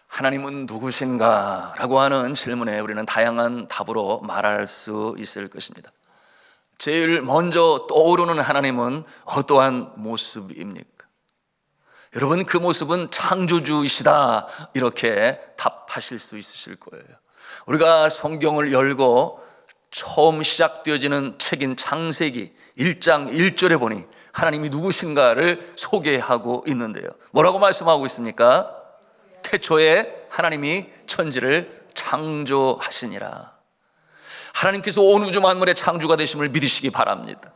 하나님은 누구신가? 라고 하는 질문에 우리는 다양한 답으로 말할 수 있을 것입니다. 제일 먼저 떠오르는 하나님은 어떠한 모습입니까? 여러분, 그 모습은 창조주이시다, 이렇게 답하실 수 있으실 거예요. 우리가 성경을 열고 처음 시작되어지는 책인 창세기 1장 1절에 보니 하나님이 누구신가를 소개하고 있는데요, 뭐라고 말씀하고 있습니까? 태초에 하나님이 천지를 창조하시니라. 하나님께서 온 우주 만물의 창조가 되심을 믿으시기 바랍니다.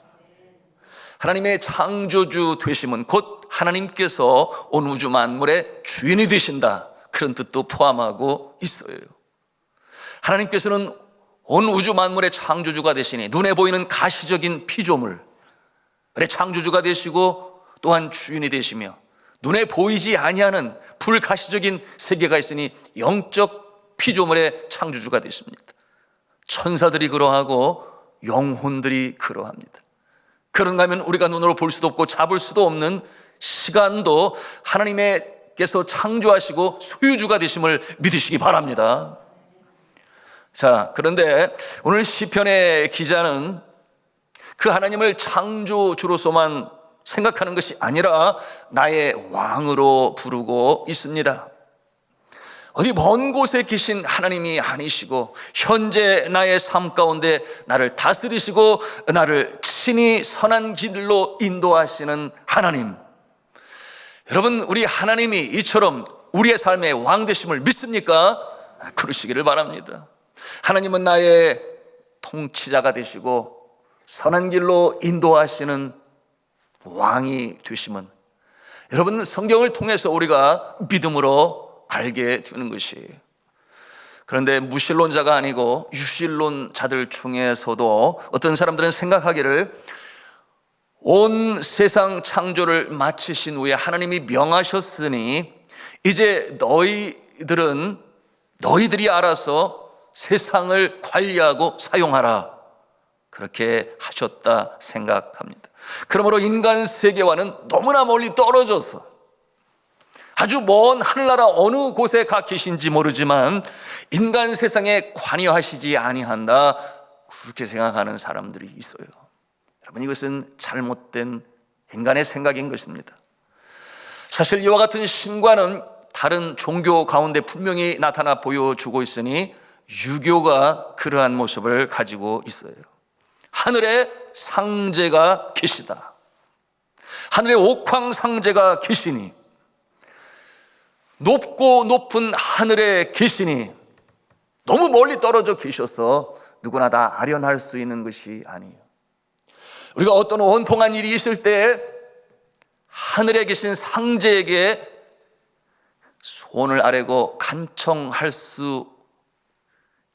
하나님의 창조주 되심은 곧 하나님께서 온 우주 만물의 주인이 되신다, 그런 뜻도 포함하고 있어요. 하나님께서는 온 우주 만물의 창조주가 되시니 눈에 보이는 가시적인 피조물의 창조주가 되시고 또한 주인이 되시며, 눈에 보이지 아니하는 불가시적인 세계가 있으니 영적 피조물의 창조주가 되십니다. 천사들이 그러하고 영혼들이 그러합니다. 그런가 하면 우리가 눈으로 볼 수도 없고 잡을 수도 없는 시간도 하나님께서 창조하시고 소유주가 되심을 믿으시기 바랍니다. 자, 그런데 오늘 시편의 기자는 그 하나님을 창조주로서만 생각하는 것이 아니라 나의 왕으로 부르고 있습니다. 어디 먼 곳에 계신 하나님이 아니시고 현재 나의 삶 가운데 나를 다스리시고 나를 친히 선한 길로 인도하시는 하나님. 여러분, 우리 하나님이 이처럼 우리의 삶의 왕 되심을 믿습니까? 그러시기를 바랍니다. 하나님은 나의 통치자가 되시고 선한 길로 인도하시는 왕이 되심은 여러분, 성경을 통해서 우리가 믿음으로 알게 되는 것이에요. 그런데 무신론자가 아니고 유신론자들 중에서도 어떤 사람들은 생각하기를 온 세상 창조를 마치신 후에 하나님이 명하셨으니 이제 너희들이 알아서 세상을 관리하고 사용하라, 그렇게 하셨다 생각합니다. 그러므로 인간 세계와는 너무나 멀리 떨어져서 아주 먼 하늘나라 어느 곳에 가 계신지 모르지만 인간 세상에 관여하시지 아니한다, 그렇게 생각하는 사람들이 있어요. 여러분, 이것은 잘못된 인간의 생각인 것입니다. 사실 이와 같은 신과는 다른 종교 가운데 분명히 나타나 보여주고 있으니 유교가 그러한 모습을 가지고 있어요. 하늘에 상제가 계시다, 하늘에 옥황상제가 계시니, 높고 높은 하늘에 계시니 너무 멀리 떨어져 계셔서 누구나 다 아련할 수 있는 것이 아니에요. 우리가 어떤 원통한 일이 있을 때 하늘에 계신 상제에게 손을 아뢰고 간청할 수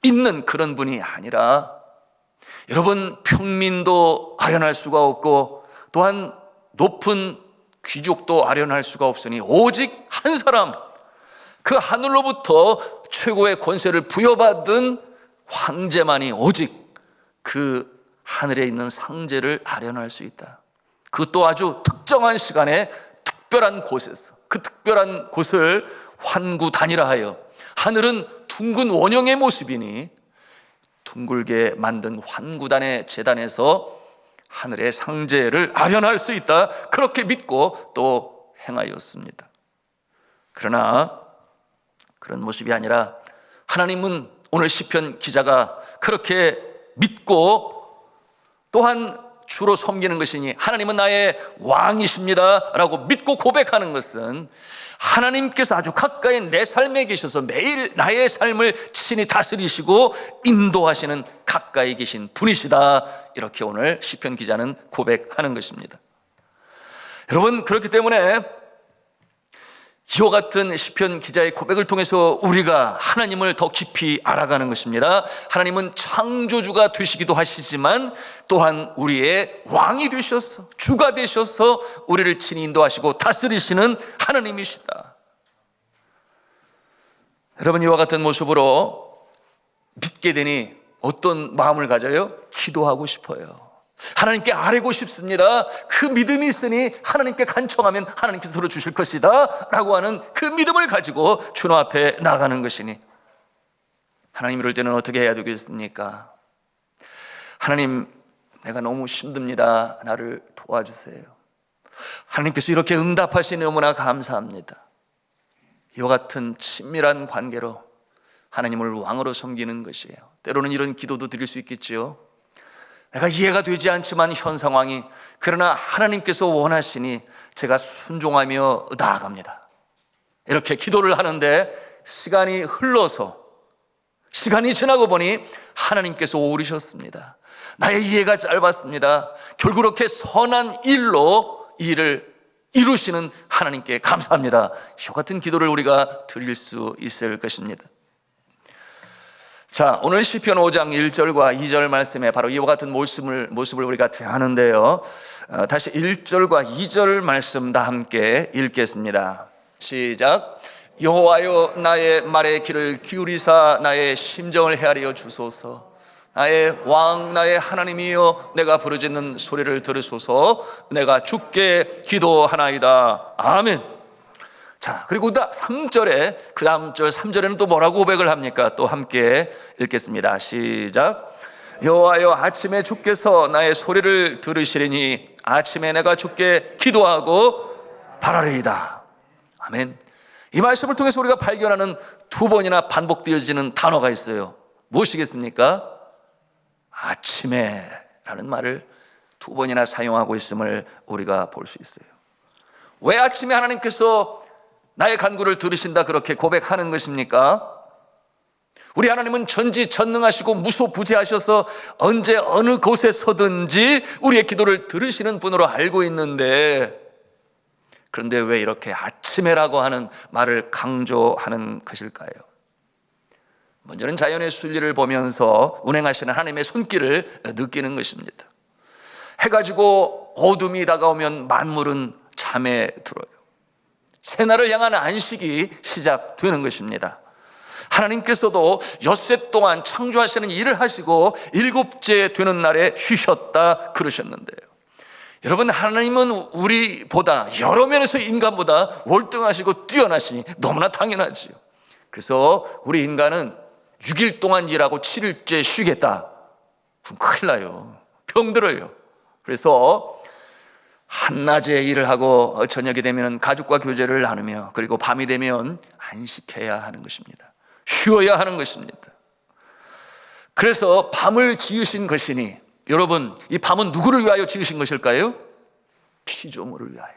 있는 그런 분이 아니라, 여러분, 평민도 아련할 수가 없고 또한 높은 귀족도 아련할 수가 없으니 오직 한 사람, 그 하늘로부터 최고의 권세를 부여받은 황제만이 오직 그 하늘에 있는 상제를 아련할 수 있다. 그것도 아주 특정한 시간에 특별한 곳에서, 그 특별한 곳을 환구단이라 하늘은 둥근 원형의 모습이니 둥글게 만든 환구단의 제단에서 하늘의 상제를 아련할 수 있다, 그렇게 믿고 또 행하였습니다. 그러나 그런 모습이 아니라 하나님은 오늘 시편 기자가 그렇게 믿고 또한 주로 섬기는 것이니 하나님은 나의 왕이십니다 라고 믿고 고백하는 것은 하나님께서 아주 가까이 내 삶에 계셔서 매일 나의 삶을 친히 다스리시고 인도하시는 가까이 계신 분이시다, 이렇게 오늘 시편 기자는 고백하는 것입니다. 여러분, 그렇기 때문에 이와 같은 시편 기자의 고백을 통해서 우리가 하나님을 더 깊이 알아가는 것입니다. 하나님은 창조주가 되시기도 하시지만 또한 우리의 왕이 되셔서, 주가 되셔서 우리를 친히 인도하시고 다스리시는 하나님이시다. 여러분, 이와 같은 모습으로 믿게 되니 어떤 마음을 가져요? 기도하고 싶어요. 하나님께 아뢰고 싶습니다. 그 믿음이 있으니 하나님께 간청하면 하나님께서 들어주실 것이다 라고 하는 그 믿음을 가지고 주님 앞에 나가는 것이니, 하나님 이럴 때는 어떻게 해야 되겠습니까? 하나님, 내가 너무 힘듭니다. 나를 도와주세요. 하나님께서 이렇게 응답하시니 너무나 감사합니다. 이와 같은 친밀한 관계로 하나님을 왕으로 섬기는 것이에요. 때로는 이런 기도도 드릴 수 있겠지요. 내가 이해가 되지 않지만 현 상황이, 그러나 하나님께서 원하시니 제가 순종하며 나아갑니다. 이렇게 기도를 하는데 시간이 흘러서, 시간이 지나고 보니 하나님께서 오르셨습니다. 나의 이해가 짧았습니다. 결국 그렇게 선한 일로 이 일을 이루시는 하나님께 감사합니다. 이와 같은 기도를 우리가 드릴 수 있을 것입니다. 자, 오늘 시편 5장 1절과 2절 말씀에 바로 이와 같은 모습을 우리가 대하는데요. 다시 1절과 2절 말씀 다 함께 읽겠습니다. 시작. 여호와여, 나의 말의 귀를 기울이사 나의 심정을 헤아려 주소서. 나의 왕, 나의 하나님이여, 내가 부르짖는 소리를 들으소서. 내가 주께 기도하나이다. 아멘. 자, 그리고 3절에, 그 다음 절 3절에는 또 뭐라고 고백을 합니까? 또 함께 읽겠습니다. 시작. 여호와여, 아침에 주께서 나의 소리를 들으시리니 아침에 내가 주께 기도하고 바라리이다. 아멘. 이 말씀을 통해서 우리가 발견하는 두 번이나 반복되어지는 단어가 있어요. 무엇이겠습니까? 아침에 라는 말을 두 번이나 사용하고 있음을 우리가 볼 수 있어요. 왜 아침에 하나님께서 나의 간구를 들으신다 그렇게 고백하는 것입니까? 우리 하나님은 전지전능하시고 무소부재하셔서 언제 어느 곳에서든지 우리의 기도를 들으시는 분으로 알고 있는데, 그런데 왜 이렇게 아침에라고 하는 말을 강조하는 것일까요? 먼저는 자연의 순리를 보면서 운행하시는 하나님의 손길을 느끼는 것입니다. 해가 지고 어둠이 다가오면 만물은 잠에 들어요. 새날을 향한 안식이 시작되는 것입니다. 하나님께서도 엿새 동안 창조하시는 일을 하시고 일곱째 되는 날에 쉬셨다 그러셨는데요. 여러분, 하나님은 우리보다 여러 면에서 인간보다 월등하시고 뛰어나시니 너무나 당연하지요. 그래서 우리 인간은 6일 동안 일하고 7일째 쉬겠다, 그럼 큰일 나요. 병들어요. 그래서 한낮에 일을 하고 저녁이 되면 가족과 교제를 나누며, 그리고 밤이 되면 안식해야 하는 것입니다. 쉬어야 하는 것입니다. 그래서 밤을 지으신 것이니, 여러분, 이 밤은 누구를 위하여 지으신 것일까요? 피조물을 위하여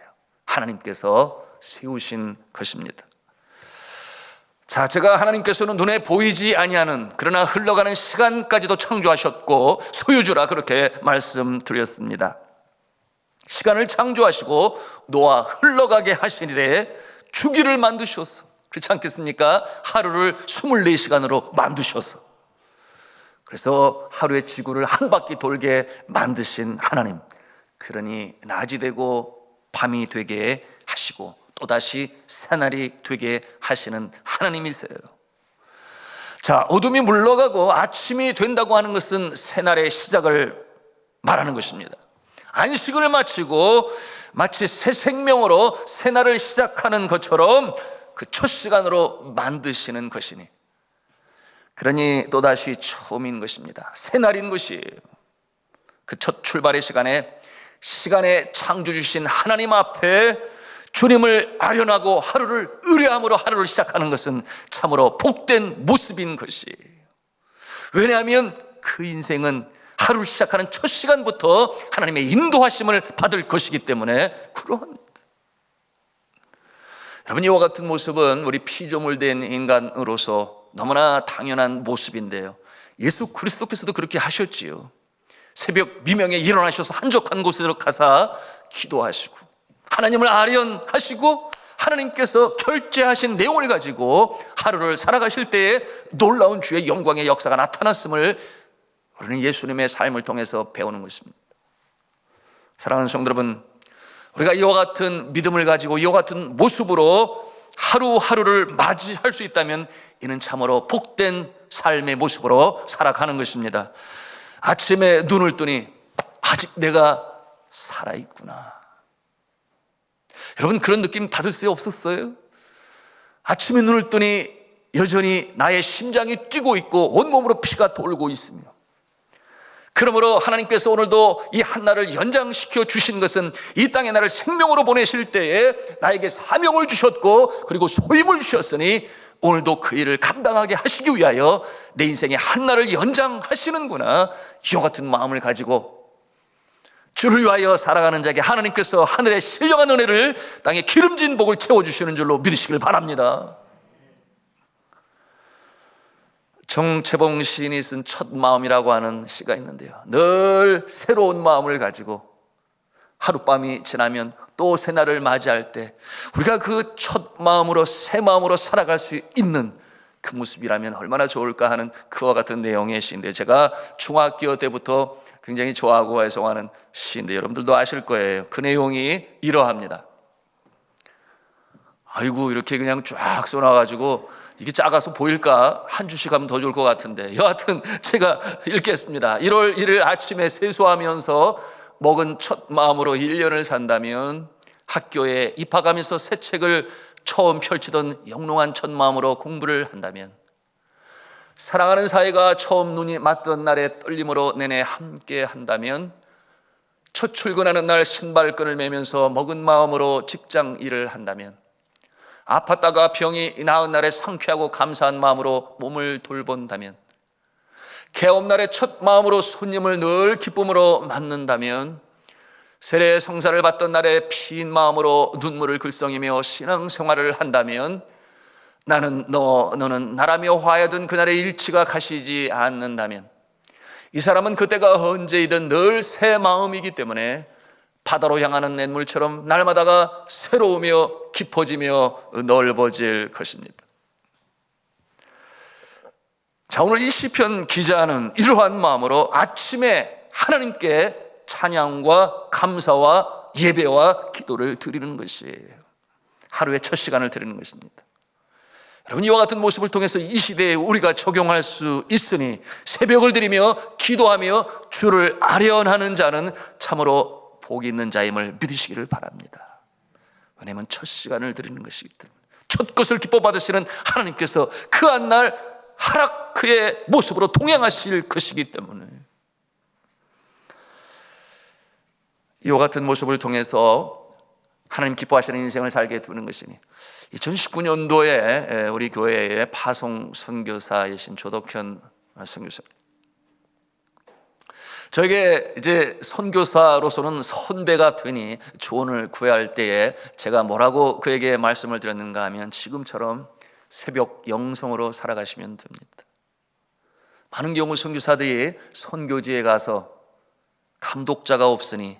하나님께서 세우신 것입니다. 자, 제가 하나님께서는 눈에 보이지 아니하는, 그러나 흘러가는 시간까지도 창조하셨고 소유주라 그렇게 말씀드렸습니다. 시간을 창조하시고 놓아 흘러가게 하시니래 주기를 만드셔서, 그렇지 않겠습니까? 하루를 24시간으로 만드셔서, 그래서 하루의 지구를 한 바퀴 돌게 만드신 하나님, 그러니 낮이 되고 밤이 되게 하시고 또다시 새날이 되게 하시는 하나님이세요. 자, 어둠이 물러가고 아침이 된다고 하는 것은 새날의 시작을 말하는 것입니다. 안식을 마치고 마치 새 생명으로 새날을 시작하는 것처럼 그 첫 시간으로 만드시는 것이니, 그러니 또다시 처음인 것입니다. 새날인 것이에요. 그 첫 출발의 시간에 창조 주신 하나님 앞에 주님을 아련하고 하루를 의뢰함으로 하루를 시작하는 것은 참으로 복된 모습인 것이에요. 왜냐하면 그 인생은 하루를 시작하는 첫 시간부터 하나님의 인도하심을 받을 것이기 때문에 그러합니다. 여러분, 이와 같은 모습은 우리 피조물 된 인간으로서 너무나 당연한 모습인데요, 예수 그리스도께서도 그렇게 하셨지요. 새벽 미명에 일어나셔서 한적한 곳으로 가사 기도하시고 하나님을 아련하시고 하나님께서 결제하신 내용을 가지고 하루를 살아가실 때에 놀라운 주의 영광의 역사가 나타났음을 우리는 예수님의 삶을 통해서 배우는 것입니다. 사랑하는 성도 여러분, 우리가 이와 같은 믿음을 가지고 이와 같은 모습으로 하루하루를 맞이할 수 있다면 이는 참으로 복된 삶의 모습으로 살아가는 것입니다. 아침에 눈을 뜨니 아직 내가 살아있구나. 여러분, 그런 느낌 받을 수 없었어요? 아침에 눈을 뜨니 여전히 나의 심장이 뛰고 있고 온몸으로 피가 돌고 있으며, 그러므로 하나님께서 오늘도 이 한날을 연장시켜 주신 것은 이 땅에 나를 생명으로 보내실 때에 나에게 사명을 주셨고 그리고 소임을 주셨으니 오늘도 그 일을 감당하게 하시기 위하여 내 인생의 한날을 연장하시는구나. 이와 같은 마음을 가지고 주를 위하여 살아가는 자에게 하나님께서 하늘의 신령한 은혜를, 땅에 기름진 복을 채워주시는 줄로 믿으시길 바랍니다. 정채봉 시인이 쓴 첫 마음이라고 하는 시가 있는데요, 늘 새로운 마음을 가지고 하룻밤이 지나면 또 새날을 맞이할 때 우리가 그 첫 마음으로, 새 마음으로 살아갈 수 있는 그 모습이라면 얼마나 좋을까 하는 그와 같은 내용의 시인데, 제가 중학교 때부터 굉장히 좋아하고 애송하는 시인데 여러분들도 아실 거예요. 그 내용이 이러합니다. 아이고, 이렇게 그냥 쫙 쏘나가지고 이게 작아서 보일까? 한 주씩 하면 더 좋을 것 같은데, 여하튼 제가 읽겠습니다. 1월 1일 아침에 세수하면서 먹은 첫 마음으로 1년을 산다면, 학교에 입학하면서 새 책을 처음 펼치던 영롱한 첫 마음으로 공부를 한다면, 사랑하는 사이가 처음 눈이 맞던 날의 떨림으로 내내 함께 한다면, 첫 출근하는 날 신발끈을 매면서 먹은 마음으로 직장 일을 한다면, 아팠다가 병이 나은 날에 상쾌하고 감사한 마음으로 몸을 돌본다면, 개업날의 첫 마음으로 손님을 늘 기쁨으로 맞는다면, 세례 성사를 받던 날에 피인 마음으로 눈물을 글썽이며 신앙생활을 한다면, 나는 너는 나라며 화해하던 그날의 일치가 가시지 않는다면, 이 사람은 그때가 언제이든 늘 새 마음이기 때문에 바다로 향하는 냇물처럼 날마다가 새로우며 깊어지며 넓어질 것입니다. 자, 오늘 이 시편 기자는 이러한 마음으로 아침에 하나님께 찬양과 감사와 예배와 기도를 드리는 것이에요. 하루의 첫 시간을 드리는 것입니다. 여러분, 이와 같은 모습을 통해서 이 시대에 우리가 적용할 수 있으니 새벽을 드리며 기도하며 주를 아련하는 자는 참으로 복이 있는 자임을 믿으시기를 바랍니다. 왜냐하면 첫 시간을 드리는 것이기 때문에, 첫 것을 기뻐 받으시는 하나님께서 그 한날 하락 그의 모습으로 동행하실 것이기 때문에, 이와 같은 모습을 통해서 하나님 기뻐하시는 인생을 살게 두는 것이니, 2019년도에 우리 교회의 파송 선교사이신 조덕현 선교사, 저에게 이제 선교사로서는 선배가 되니 조언을 구해야 할 때에 제가 뭐라고 그에게 말씀을 드렸는가 하면, 지금처럼 새벽 영성으로 살아가시면 됩니다. 많은 경우 선교사들이 선교지에 가서 감독자가 없으니,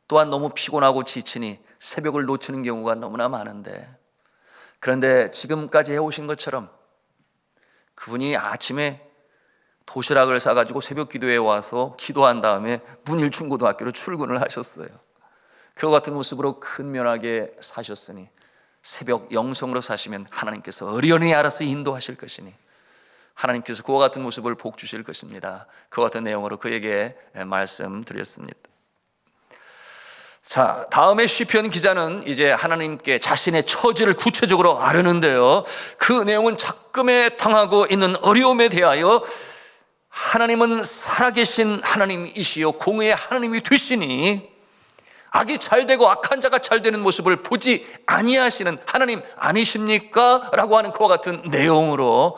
또한 너무 피곤하고 지치니 새벽을 놓치는 경우가 너무나 많은데, 그런데 지금까지 해오신 것처럼 그분이 아침에 도시락을 싸가지고 새벽 기도에 와서 기도한 다음에 문일중고등학교로 출근을 하셨어요. 그와 같은 모습으로 근면하게 사셨으니, 새벽 영성으로 사시면 하나님께서 어련히 알아서 인도하실 것이니 하나님께서 그와 같은 모습을 복 주실 것입니다. 그와 같은 내용으로 그에게 말씀드렸습니다. 자, 다음에 시편 기자는 이제 하나님께 자신의 처지를 구체적으로 아뢰는데요, 그 내용은 작금에 당하고 있는 어려움에 대하여 하나님은 살아계신 하나님이시요 공의의 하나님이 되시니 악이 잘되고 악한 자가 잘되는 모습을 보지 아니하시는 하나님 아니십니까? 라고 하는 그와 같은 내용으로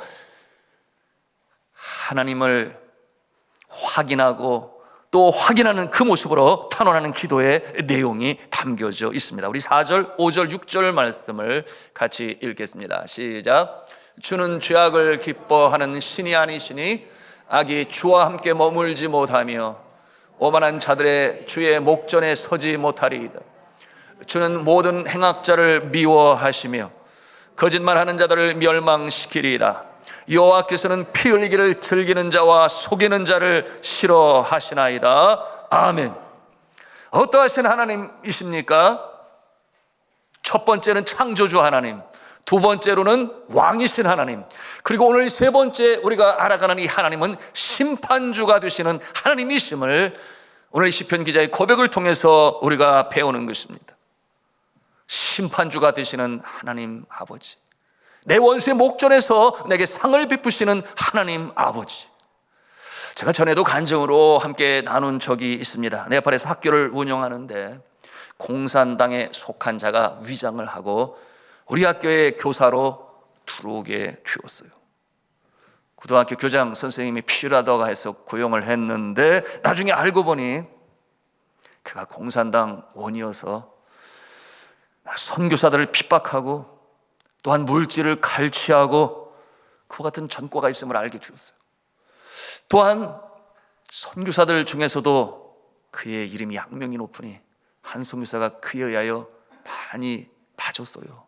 하나님을 확인하고 또 확인하는 그 모습으로 탄원하는 기도의 내용이 담겨져 있습니다. 우리 4절, 5절, 6절 말씀을 같이 읽겠습니다. 시작. 주는 죄악을 기뻐하는 신이 아니시니 악이 주와 함께 머물지 못하며 오만한 자들의 주의 목전에 서지 못하리이다. 주는 모든 행악자를 미워하시며 거짓말하는 자들을 멸망시키리이다. 여호와께서는 피 흘리기를 즐기는 자와 속이는 자를 싫어하시나이다. 아멘. 어떠하신 하나님이십니까? 첫 번째는 창조주 하나님, 두 번째로는 왕이신 하나님, 그리고 오늘 세 번째 우리가 알아가는 이 하나님은 심판주가 되시는 하나님이심을 오늘 시편 기자의 고백을 통해서 우리가 배우는 것입니다. 심판주가 되시는 하나님 아버지, 내 원수의 목전에서 내게 상을 베푸시는 하나님 아버지. 제가 전에도 간증으로 함께 나눈 적이 있습니다. 네팔에서 학교를 운영하는데 공산당에 속한 자가 위장을 하고 우리 학교의 교사로 들어오게 되었어요. 고등학교 교장 선생님이 필요하다고 해서 고용을 했는데 나중에 알고 보니 그가 공산당 원이어서 선교사들을 핍박하고 또한 물질을 갈취하고 그와 같은 전과가 있음을 알게 되었어요. 또한 선교사들 중에서도 그의 이름이 악명이 높으니 한 선교사가 그에 의하여 많이 빠졌어요.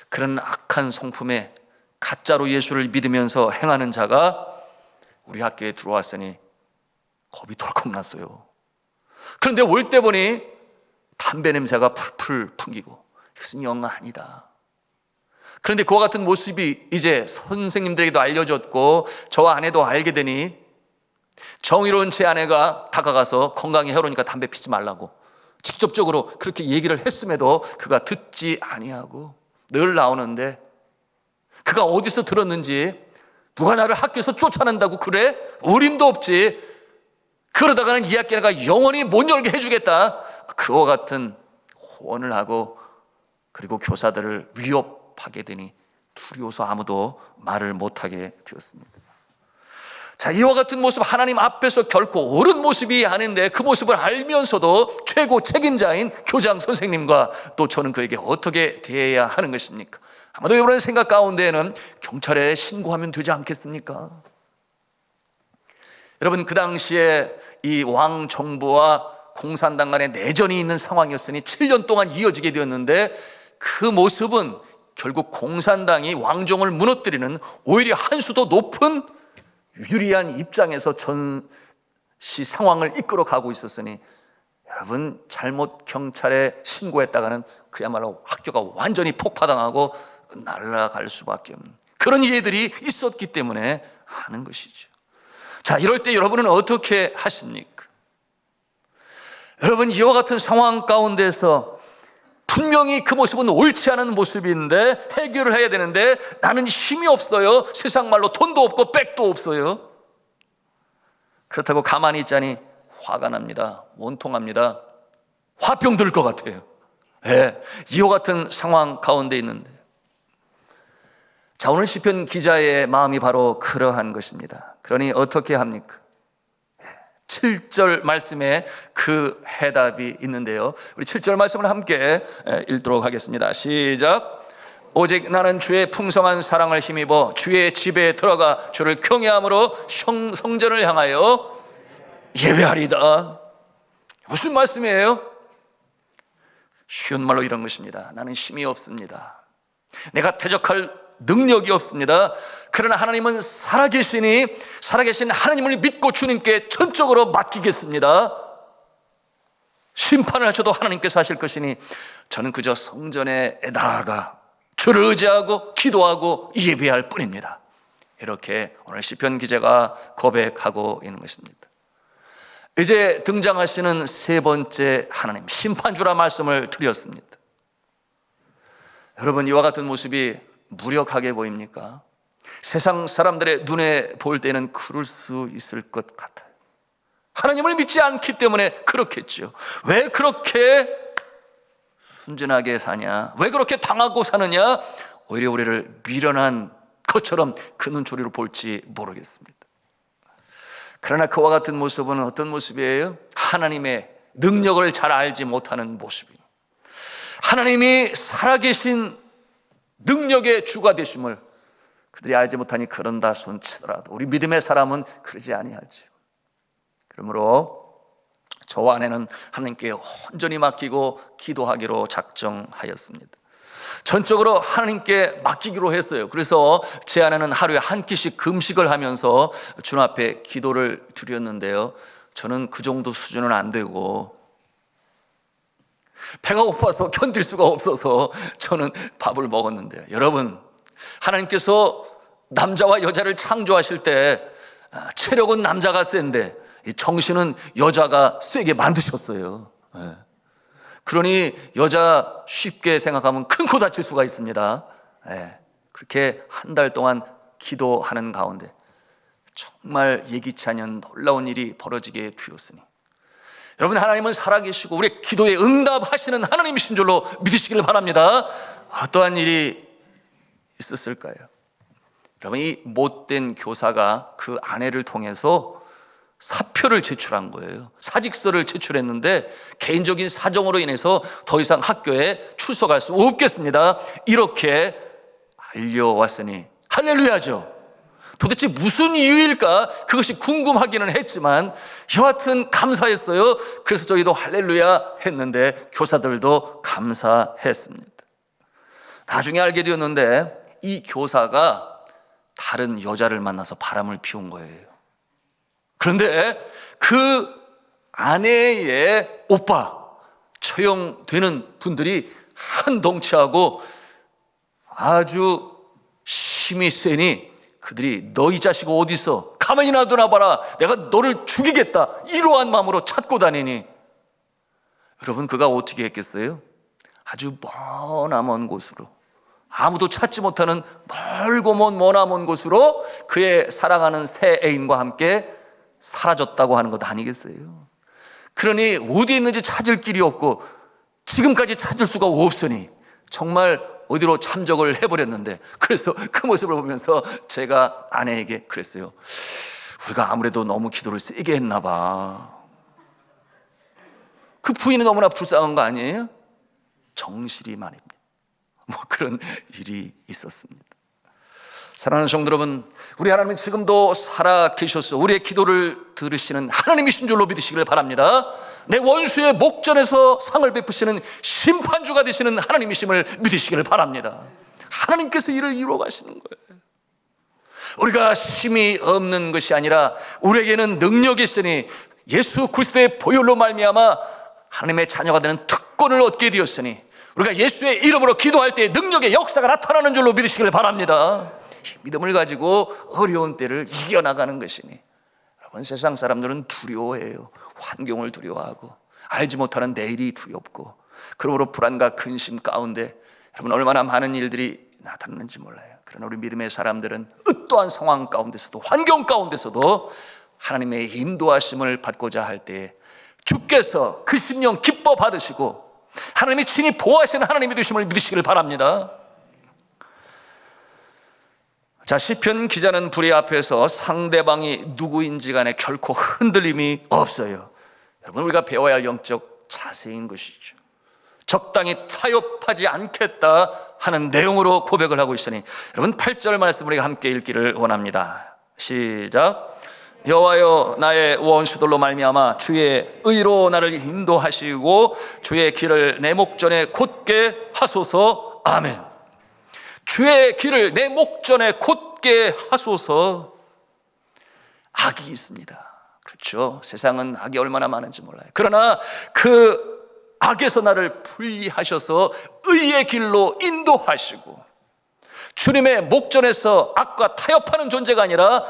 그런 악한 성품에 가짜로 예수를 믿으면서 행하는 자가 우리 학교에 들어왔으니 겁이 덜컥 났어요. 그런데 올 때 보니 담배 냄새가 풀풀 풍기고 이것은 영 아니다. 그런데 그와 같은 모습이 이제 선생님들에게도 알려졌고 저와 아내도 알게 되니 정의로운 제 아내가 다가가서 건강이 해로우니까 담배 피지 말라고 직접적으로 그렇게 얘기를 했음에도 그가 듣지 아니하고 늘 나오는데 그가 어디서 들었는지 누가 나를 학교에서 쫓아낸다고 그래? 어림도 없지. 그러다가는 이 학교가 영원히 못 열게 해주겠다. 그와 같은 호언을 하고 그리고 교사들을 위협하게 되니 두려워서 아무도 말을 못하게 되었습니다. 자, 이와 같은 모습 하나님 앞에서 결코 옳은 모습이 아닌데 그 모습을 알면서도 최고 책임자인 교장 선생님과 또 저는 그에게 어떻게 대해야 하는 것입니까? 아마도 여러분의 생각 가운데에는 경찰에 신고하면 되지 않겠습니까? 여러분, 그 당시에 이 왕 정부와 공산당 간의 내전이 있는 상황이었으니 7년 동안 이어지게 되었는데 그 모습은 결국 공산당이 왕정을 무너뜨리는 오히려 한 수도 높은 유리한 입장에서 전시 상황을 이끌어 가고 있었으니 여러분, 잘못 경찰에 신고했다가는 그야말로 학교가 완전히 폭파당하고 날아갈 수밖에 없는 그런 예들이 있었기 때문에 하는 것이죠. 자, 이럴 때 여러분은 어떻게 하십니까? 여러분, 이와 같은 상황 가운데서 분명히 그 모습은 옳지 않은 모습인데 해결을 해야 되는데 나는 힘이 없어요. 세상 말로 돈도 없고 백도 없어요. 그렇다고 가만히 있자니 화가 납니다. 원통합니다. 화병 들 것 같아요. 네, 이와 같은 상황 가운데 있는데 자, 오늘 시편 기자의 마음이 바로 그러한 것입니다. 그러니 어떻게 합니까? 7절 말씀에 그 해답이 있는데요, 우리 7절 말씀을 함께 읽도록 하겠습니다. 시작. 오직 나는 주의 풍성한 사랑을 힘입어 주의 집에 들어가 주를 경외함으로 성전을 향하여 예배하리다. 무슨 말씀이에요? 쉬운 말로 이런 것입니다. 나는 힘이 없습니다. 내가 대적할 능력이 없습니다. 그러나 하나님은 살아계시니 살아계신 하나님을 믿고 주님께 전적으로 맡기겠습니다. 심판을 하셔도 하나님께서 하실 것이니 저는 그저 성전에 나아가 주를 의지하고 기도하고 예배할 뿐입니다. 이렇게 오늘 시편 기자가 고백하고 있는 것입니다. 이제 등장하시는 세 번째 하나님, 심판주라 말씀을 드렸습니다. 여러분, 이와 같은 모습이 무력하게 보입니까? 세상 사람들의 눈에 볼 때는 그럴 수 있을 것 같아요. 하나님을 믿지 않기 때문에 그렇겠죠. 왜 그렇게 순진하게 사냐? 왜 그렇게 당하고 사느냐? 오히려 우리를 미련한 것처럼 그 눈초리로 볼지 모르겠습니다. 그러나 그와 같은 모습은 어떤 모습이에요? 하나님의 능력을 잘 알지 못하는 모습이에요. 하나님이 살아계신 능력의 주가 되심을 그들이 알지 못하니 그런다 손치더라도 우리 믿음의 사람은 그러지 아니하죠. 그러므로 저와 아내는 하나님께 온전히 맡기고 기도하기로 작정하였습니다. 전적으로 하나님께 맡기기로 했어요. 그래서 제 아내는 하루에 한 끼씩 금식을 하면서 주님 앞에 기도를 드렸는데요, 저는 그 정도 수준은 안 되고 배가 고파서 견딜 수가 없어서 저는 밥을 먹었는데요, 여러분, 하나님께서 남자와 여자를 창조하실 때 체력은 남자가 센데 이 정신은 여자가 세게 만드셨어요. 예. 그러니 여자 쉽게 생각하면 큰 코 다칠 수가 있습니다. 예. 그렇게 한 달 동안 기도하는 가운데 정말 예기치 않은 놀라운 일이 벌어지게 되었으니, 여러분, 하나님은 살아계시고 우리의 기도에 응답하시는 하나님이신 줄로 믿으시기를 바랍니다. 어떠한 일이 있었을까요? 여러분, 이 못된 교사가 그 아내를 통해서 사표를 제출한 거예요. 사직서를 제출했는데 개인적인 사정으로 인해서 더 이상 학교에 출석할 수 없겠습니다. 이렇게 알려왔으니 할렐루야죠. 도대체 무슨 이유일까? 그것이 궁금하기는 했지만 여하튼 감사했어요. 그래서 저희도 할렐루야 했는데 교사들도 감사했습니다. 나중에 알게 되었는데 이 교사가 다른 여자를 만나서 바람을 피운 거예요. 그런데 그 아내의 오빠, 처형되는 분들이 한 덩치하고 아주 힘이 세니 그들이 너 이 자식 어디 있어? 가만히 놔두나 봐라. 내가 너를 죽이겠다. 이러한 마음으로 찾고 다니니, 여러분, 그가 어떻게 했겠어요? 아주 머나먼 곳으로, 아무도 찾지 못하는 멀고 먼 머나먼 곳으로 그의 사랑하는 새 애인과 함께 사라졌다고 하는 것 아니겠어요? 그러니 어디 있는지 찾을 길이 없고 지금까지 찾을 수가 없으니 정말 어디로 참적을 해버렸는데, 그래서 그 모습을 보면서 제가 아내에게 그랬어요. 우리가 아무래도 너무 기도를 세게 했나 봐. 그 부인이 너무나 불쌍한 거 아니에요? 정실이 말입니다. 뭐 그런 일이 있었습니다. 사랑하는 성도 여러분, 우리 하나님은 지금도 살아 계셔서 우리의 기도를 들으시는 하나님이신 줄로 믿으시길 바랍니다. 내 원수의 목전에서 상을 베푸시는 심판주가 되시는 하나님이심을 믿으시길 바랍니다. 하나님께서 이를 이루어 가시는 거예요. 우리가 힘이 없는 것이 아니라 우리에게는 능력이 있으니 예수 그리스도의 보혈로 말미암아 하나님의 자녀가 되는 특권을 얻게 되었으니 우리가 예수의 이름으로 기도할 때 능력의 역사가 나타나는 줄로 믿으시길 바랍니다. 믿음을 가지고 어려운 때를 이겨나가는 것이니, 여러분, 세상 사람들은 두려워해요. 환경을 두려워하고 알지 못하는 내일이 두렵고, 그러므로 불안과 근심 가운데 여러분 얼마나 많은 일들이 나타나는지 몰라요. 그러나 우리 믿음의 사람들은 어떠한 상황 가운데서도 환경 가운데서도 하나님의 인도하심을 받고자 할 때 주께서 그 심령 기뻐 받으시고 하나님이 친히 보호하시는 하나님이 되심을 믿으시길 바랍니다. 자, 시편 기자는 불의 앞에서 상대방이 누구인지 간에 결코 흔들림이 없어요. 여러분, 우리가 배워야 할 영적 자세인 것이죠. 적당히 타협하지 않겠다 하는 내용으로 고백을 하고 있으니, 여러분 8절 말씀 우리가 함께 읽기를 원합니다. 시작. 여호와여, 나의 원수들로 말미암아 주의 의로 나를 인도하시고 주의 길을 내 목전에 곧게 하소서. 아멘. 주의 길을 내 목전에 곧게 하소서. 악이 있습니다. 그렇죠. 세상은 악이 얼마나 많은지 몰라요. 그러나 그 악에서 나를 분리하셔서 의의 길로 인도하시고 주님의 목전에서 악과 타협하는 존재가 아니라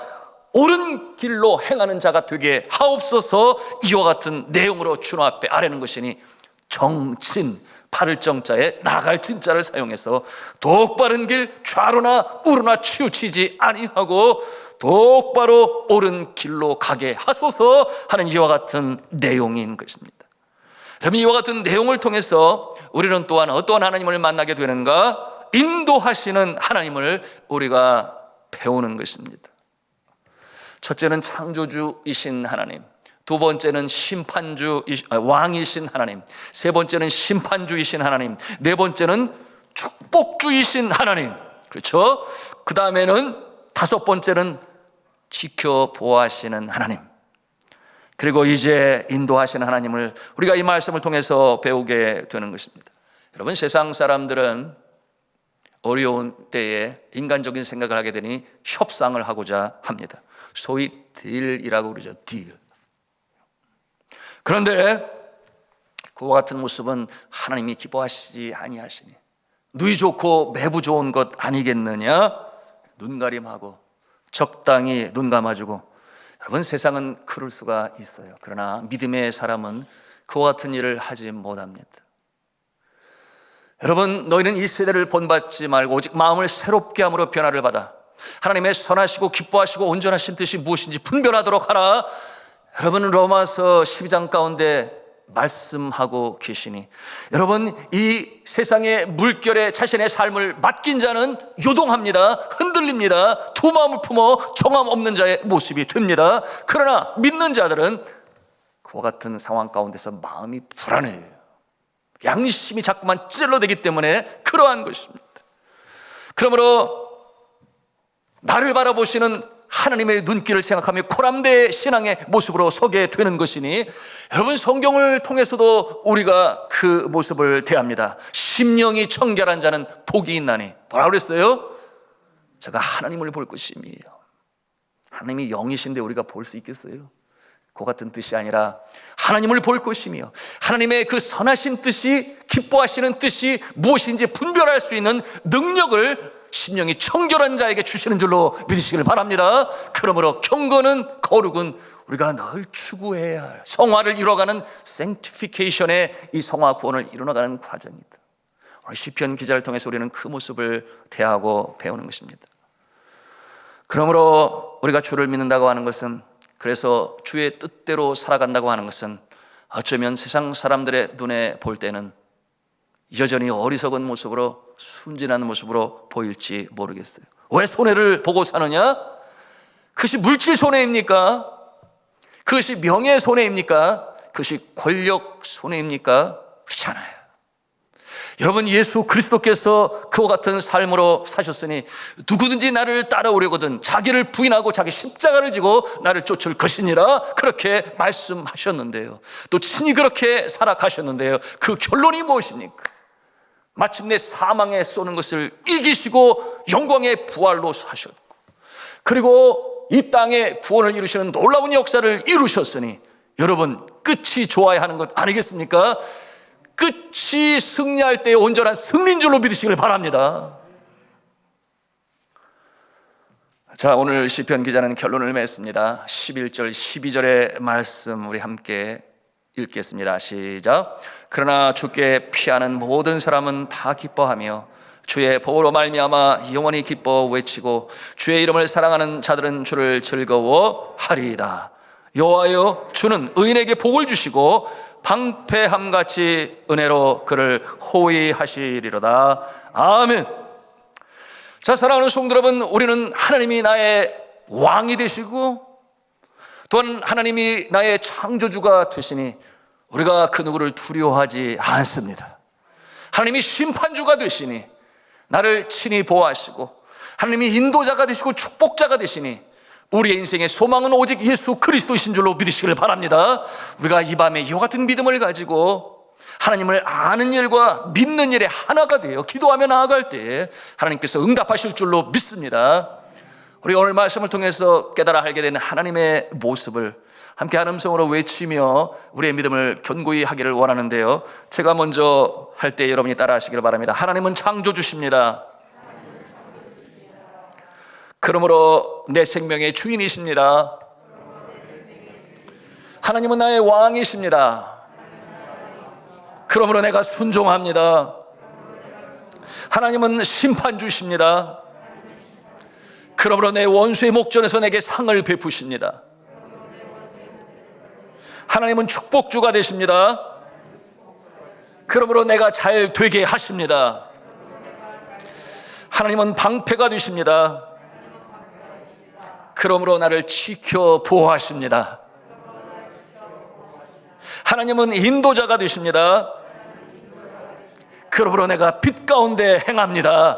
옳은 길로 행하는 자가 되게 하옵소서. 이와 같은 내용으로 주님 앞에 아뢰는 것이니, 정친, 바를 정자에 나갈 진자를 사용해서 똑바른 길 좌로나 우로나 치우치지 아니하고 똑바로 옳은 길로 가게 하소서 하는 이와 같은 내용인 것입니다. 그럼 이와 같은 내용을 통해서 우리는 또한 어떠한 하나님을 만나게 되는가? 인도하시는 하나님을 우리가 배우는 것입니다. 첫째는 창조주이신 하나님, 두 번째는 왕이신 하나님, 세 번째는 심판주이신 하나님, 네 번째는 축복주이신 하나님. 그렇죠? 그 다음에는 다섯 번째는 지켜보아하시는 하나님, 그리고 이제 인도하시는 하나님을 우리가 이 말씀을 통해서 배우게 되는 것입니다. 여러분, 세상 사람들은 어려운 때에 인간적인 생각을 하게 되니 협상을 하고자 합니다. 소위 딜이라고 그러죠. 딜. 그런데 그와 같은 모습은 하나님이 기뻐하시지 아니하시니, 누이 좋고 매부 좋은 것 아니겠느냐? 눈가림하고 적당히 눈 감아주고, 여러분, 세상은 그럴 수가 있어요. 그러나 믿음의 사람은 그와 같은 일을 하지 못합니다. 여러분, 너희는 이 세대를 본받지 말고 오직 마음을 새롭게 함으로 변화를 받아 하나님의 선하시고 기뻐하시고 온전하신 뜻이 무엇인지 분별하도록 하라. 여러분, 로마서 12장 가운데 말씀하고 계시니, 여러분, 이 세상의 물결에 자신의 삶을 맡긴 자는 요동합니다. 흔들립니다. 두 마음을 품어 정함 없는 자의 모습이 됩니다. 그러나 믿는 자들은 그와 같은 상황 가운데서 마음이 불안해요. 양심이 자꾸만 찔러대기 때문에 그러한 것입니다. 그러므로 나를 바라보시는 하나님의 눈길을 생각하며 코람대 신앙의 모습으로 서게 되는 것이니, 여러분, 성경을 통해서도 우리가 그 모습을 대합니다. 심령이 청결한 자는 복이 있나니, 뭐라 그랬어요? 제가 하나님을 볼 것이며. 하나님이 영이신데 우리가 볼 수 있겠어요? 그 같은 뜻이 아니라 하나님을 볼 것이며, 하나님의 그 선하신 뜻이, 기뻐하시는 뜻이 무엇인지 분별할 수 있는 능력을 심령이 청결한 자에게 주시는 줄로 믿으시길 바랍니다. 그러므로 경건은, 거룩은 우리가 늘 추구해야 할 성화를 이루어가는 sanctification의 이 성화 구원을 이루어가는 과정이다. 오늘 시편 기자를 통해서 우리는 그 모습을 대하고 배우는 것입니다. 그러므로 우리가 주를 믿는다고 하는 것은, 그래서 주의 뜻대로 살아간다고 하는 것은, 어쩌면 세상 사람들의 눈에 볼 때는 여전히 어리석은 모습으로, 순진한 모습으로 보일지 모르겠어요. 왜 손해를 보고 사느냐? 그것이 물질 손해입니까? 그것이 명예 손해입니까? 그것이 권력 손해입니까? 그렇지 않아요. 여러분, 예수 그리스도께서 그와 같은 삶으로 사셨으니 누구든지 나를 따라오려거든 자기를 부인하고 자기 십자가를 지고 나를 쫓을 것이니라, 그렇게 말씀하셨는데요. 또 친히 그렇게 살아가셨는데요. 그 결론이 무엇입니까? 마침내 사망에 쏘는 것을 이기시고 영광의 부활로 사셨고, 그리고 이 땅에 구원을 이루시는 놀라운 역사를 이루셨으니, 여러분, 끝이 좋아야 하는 것 아니겠습니까? 끝이 승리할 때의 온전한 승리인 줄로 믿으시길 바랍니다. 자, 오늘 시편 기자는 결론을 맺습니다. 11절 12절의 말씀 우리 함께 읽겠습니다. 시작. 그러나 주께 피하는 모든 사람은 다 기뻐하며 주의 보호로 말미암아 영원히 기뻐 외치고 주의 이름을 사랑하는 자들은 주를 즐거워하리이다. 여호와여, 주는 의인에게 복을 주시고 방패함같이 은혜로 그를 호위하시리로다. 아멘. 자, 사랑하는 성도 여러분, 우리는 하나님이 나의 왕이 되시고 또한 하나님이 나의 창조주가 되시니 우리가 그 누구를 두려워하지 않습니다. 하나님이 심판주가 되시니 나를 친히 보호하시고, 하나님이 인도자가 되시고 축복자가 되시니 우리의 인생의 소망은 오직 예수 그리스도이신 줄로 믿으시길 바랍니다. 우리가 이 밤에 이와 같은 믿음을 가지고 하나님을 아는 일과 믿는 일에 하나가 되어 기도하며 나아갈 때 하나님께서 응답하실 줄로 믿습니다. 우리 오늘 말씀을 통해서 깨달아 알게 되는 하나님의 모습을 함께 한 음성으로 외치며 우리의 믿음을 견고히 하기를 원하는데요, 제가 먼저 할 때 여러분이 따라 하시기를 바랍니다. 하나님은 창조주십니다. 그러므로 내 생명의 주인이십니다. 하나님은 나의 왕이십니다. 그러므로 내가 순종합니다. 하나님은 심판주십니다. 그러므로 내 원수의 목전에서 내게 상을 베푸십니다. 하나님은 축복주가 되십니다. 그러므로 내가 잘 되게 하십니다. 하나님은 방패가 되십니다. 그러므로 나를 지켜 보호하십니다. 하나님은 인도자가 되십니다. 그러므로 내가 빛 가운데 행합니다.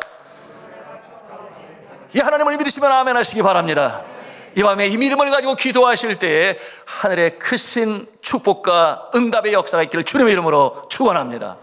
이 하나님을 믿으시면 아멘 하시기 바랍니다. 이 밤에 이 믿음을 가지고 기도하실 때에 하늘의 크신 축복과 응답의 역사가 있기를 주님의 이름으로 축원합니다.